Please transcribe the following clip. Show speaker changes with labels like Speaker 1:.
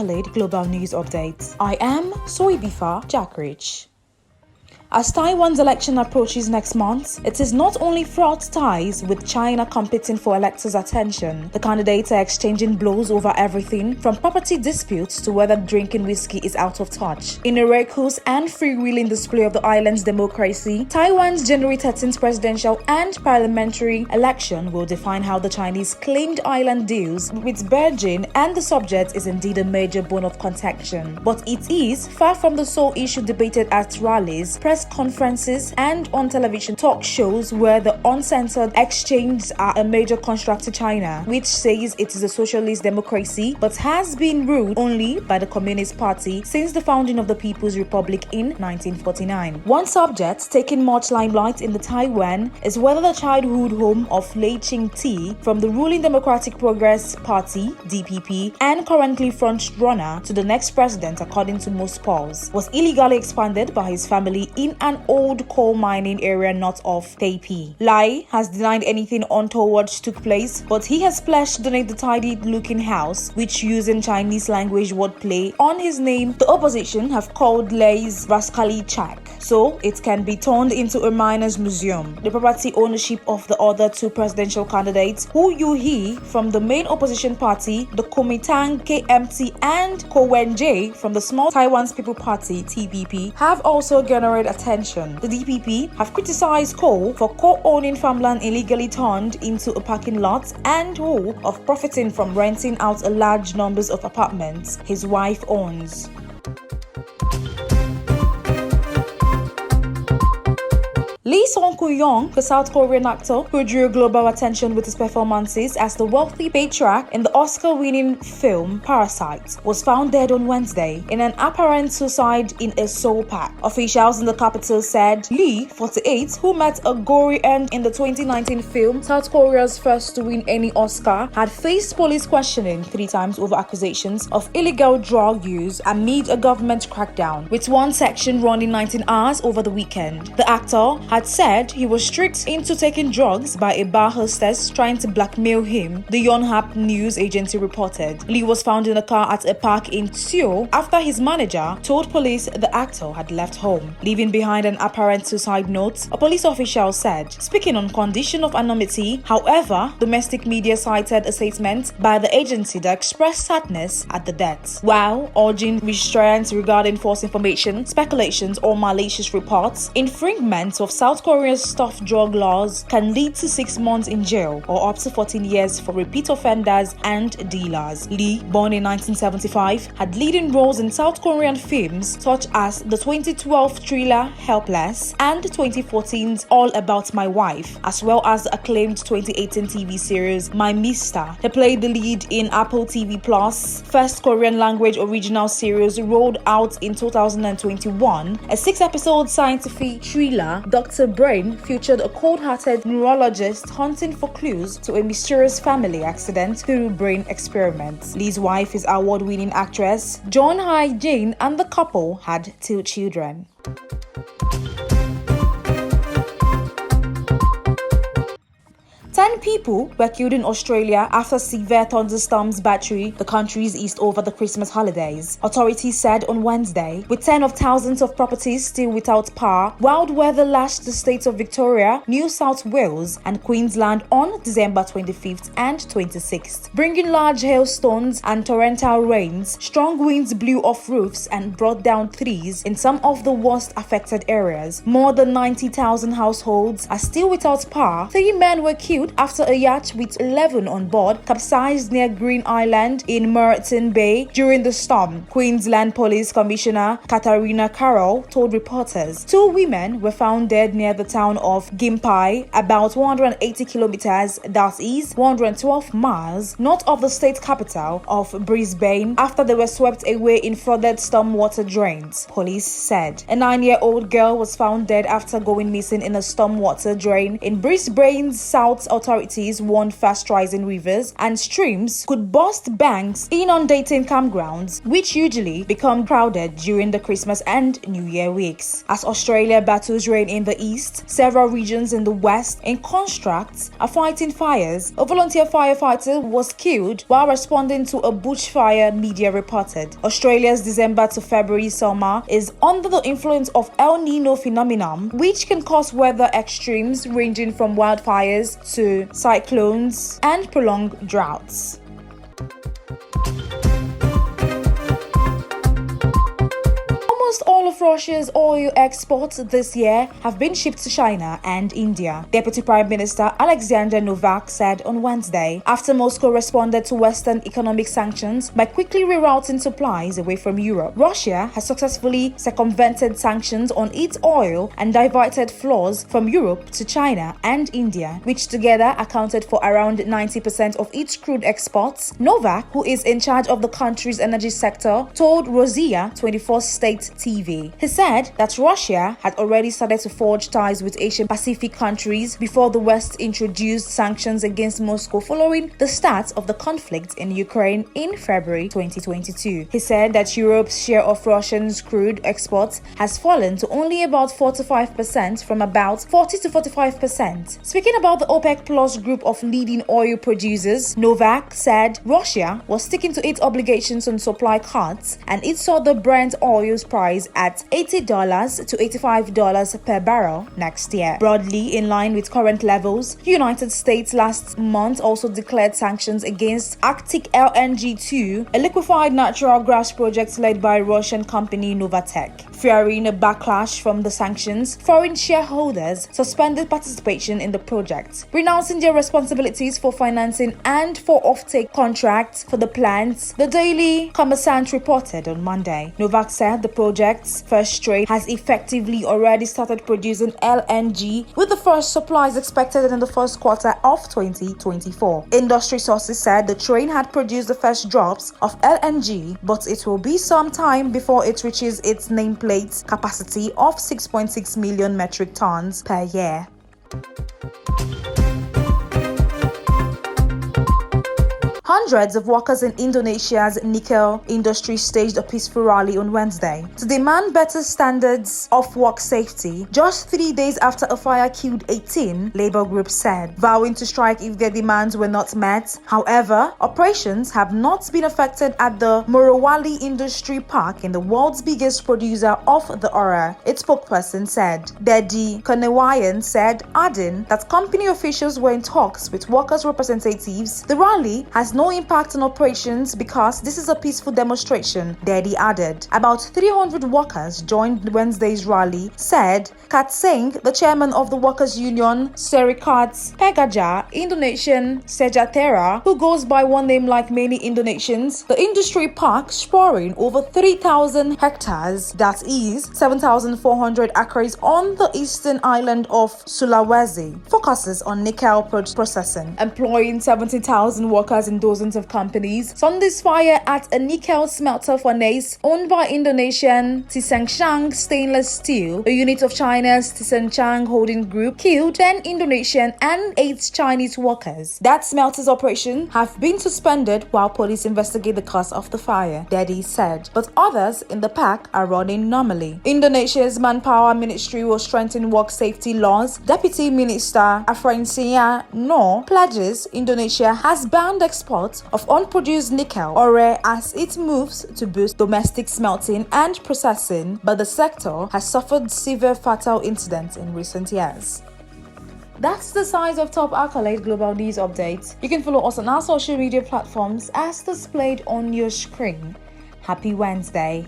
Speaker 1: solid global news updates. I am Soibifa Jackrich. As Taiwan's election approaches next month, it is not only fraught ties with China competing for electors' attention. The candidates are exchanging blows over everything from property disputes to whether drinking whiskey is out of touch. In a raucous and freewheeling display of the island's democracy, Taiwan's January 13th presidential and parliamentary election will define how the Chinese claimed island deals with Beijing, and the subject is indeed a major bone of contention. But it is far from the sole issue debated at rallies, press conferences, and on television talk shows, where the uncensored exchanges are a major construct to China, which says it is a socialist democracy but has been ruled only by the Communist Party since the founding of the People's Republic in 1949. One subject taking much limelight in the Taiwan is whether the childhood home of Lei Ching-te from the ruling Democratic Progress Party (DPP) and currently front runner to the next president according to most polls was illegally expanded by his family in an old coal mining area north of Taipei. Lai has denied anything untoward took place, but he has pledged to donate the tidy-looking house, which using Chinese language wordplay on his name, the opposition have called Lai's rascally check, so it can be turned into a miner's museum. The property ownership of the other two presidential candidates, Hu Yu-hee from the main opposition party, the Kuomintang KMT, and Ko Wen-jae from the small Taiwan's People Party (TPP), have also garnered attention. The DPP have criticized Ko for co-owning farmland illegally turned into a parking lot, and Hu of profiting from renting out a large numbers of apartments his wife owns. Lee Sung-koo-young, the South Korean actor who drew global attention with his performances as the wealthy patriarch in the Oscar-winning film Parasite, was found dead on Wednesday in an apparent suicide in a Seoul park. Officials in the capital said Lee, 48, who met a gory end in the 2019 film, South Korea's first to win any Oscar, had faced police questioning 3 times over accusations of illegal drug use amid a government crackdown, with one section running 19 hours over the weekend. The actor had said he was tricked into taking drugs by a bar hostess trying to blackmail him, the Yonhap news agency reported. Lee was found in a car at a park in Seoul after his manager told police the actor had left home, leaving behind an apparent suicide note, a police official said. Speaking on condition of anonymity, however, domestic media cited a statement by the agency that expressed sadness at the death, while urging restraint regarding false information, speculations, or malicious reports. Infringement of South Korea's tough drug laws can lead to 6 months in jail or up to 14 years for repeat offenders and dealers. Lee, born in 1975, had leading roles in South Korean films such as the 2012 thriller Helpless and 2014's All About My Wife, as well as the acclaimed 2018 TV series My Mister. He played the lead in Apple TV Plus' first Korean language original series, rolled out in 2021, a 6-episode scientific thriller. Dr. Brain featured a cold-hearted neurologist hunting for clues to a mysterious family accident through brain experiments. Lee's wife is award-winning actress John Hae-jin, and the couple had 2 children. 10 people were killed in Australia after severe thunderstorms battered the country's east over the Christmas holidays, authorities said on Wednesday, with tens of thousands of properties still without power. Wild weather lashed the states of Victoria, New South Wales, and Queensland on December 25th and 26th, bringing large hailstones and torrential rains. Strong winds blew off roofs and brought down trees in some of the worst affected areas. More than 90,000 households are still without power. 3 men were killed after a yacht with 11 on board capsized near Green Island in Moreton Bay during the storm, Queensland Police Commissioner Katarina Carroll told reporters. 2 women were found dead near the town of Gympie, about 180 kilometers, that is 112 miles, north of the state capital of Brisbane, after they were swept away in flooded stormwater drains, police said. A 9-year-old girl was found dead after going missing in a stormwater drain in Brisbane's south, authorities authorities warned fast-rising rivers and streams could burst banks, inundating campgrounds, which usually become crowded during the Christmas and New Year weeks. As Australia battles rain in the east, several regions in the west in constructs are fighting fires. A volunteer firefighter was killed while responding to a bushfire, media reported. Australia's December to February summer is under the influence of El Nino phenomenon, which can cause weather extremes ranging from wildfires to cyclones and prolonged droughts. Almost all of Russia's oil exports this year have been shipped to China and India, Deputy Prime Minister Alexander Novak said on Wednesday, after Moscow responded to Western economic sanctions by quickly rerouting supplies away from Europe. Russia has successfully circumvented sanctions on its oil and diverted flows from Europe to China and India, which together accounted for around 90% of its crude exports. Novak, who is in charge of the country's energy sector, told Rossiya 24 State TV. He said that Russia had already started to forge ties with Asian Pacific countries before the West introduced sanctions against Moscow following the start of the conflict in Ukraine in February 2022. He said that Europe's share of Russia's crude exports has fallen to only about 4 to 5% from about 40 to 45%. Speaking about the OPEC Plus group of leading oil producers, Novak said Russia was sticking to its obligations on supply cuts and it saw the Brent oil's price at $80 to $85 per barrel next year. Broadly in line with current levels, the United States last month also declared sanctions against Arctic LNG-2, a liquefied natural gas project led by Russian company Novatek. Fearing a backlash from the sanctions, foreign shareholders suspended participation in the project, renouncing their responsibilities for financing and for offtake contracts for the plants, the Daily Commerçant reported on Monday. Novak said the project's first train has effectively already started producing LNG, with the first supplies expected in the first quarter of 2024. Industry sources said the train had produced the first drops of LNG, but it will be some time before it reaches its nameplate capacity of 6.6 million metric tons per year. Hundreds of workers in Indonesia's nickel industry staged a peaceful rally on Wednesday to demand better standards of work safety, just 3 days after a fire killed 18, labor groups said, vowing to strike if their demands were not met. However, operations have not been affected at the Morowali Industry Park in the world's biggest producer of the ore, its spokesperson said. Dedi Kanewayan said, adding that company officials were in talks with workers' representatives. The rally has no impact on operations because this is a peaceful demonstration, Dedi added. About 300 workers joined Wednesday's rally, said Kat Singh, the chairman of the workers' union Serikat Pekerja Indonesian Sejahtera, who goes by one name like many Indonesians. The industry park, sprawling over 3,000 hectares, that is 7,400 acres on the eastern island of Sulawesi, focuses on nickel processing, employing 70,000 workers in dozens of companies. Sunday's fire at a nickel smelter furnace owned by Indonesian Tsengsang Stainless Steel, a unit of China's Tsengsang Holding Group, killed 10 Indonesian and 8 Chinese workers. That smelter's operation have been suspended while police investigate the cause of the fire, Dedi said, but others in the pack are running normally. Indonesia's Manpower Ministry will strengthen work safety laws. Deputy Minister Afrainsia Noor pledges Indonesia has banned export of unproduced nickel ore as it moves to boost domestic smelting and processing, but the sector has suffered severe fatal incidents in recent years. That's the size of top accolade global news updates. You can follow us on our social media platforms as displayed on your screen. Happy Wednesday.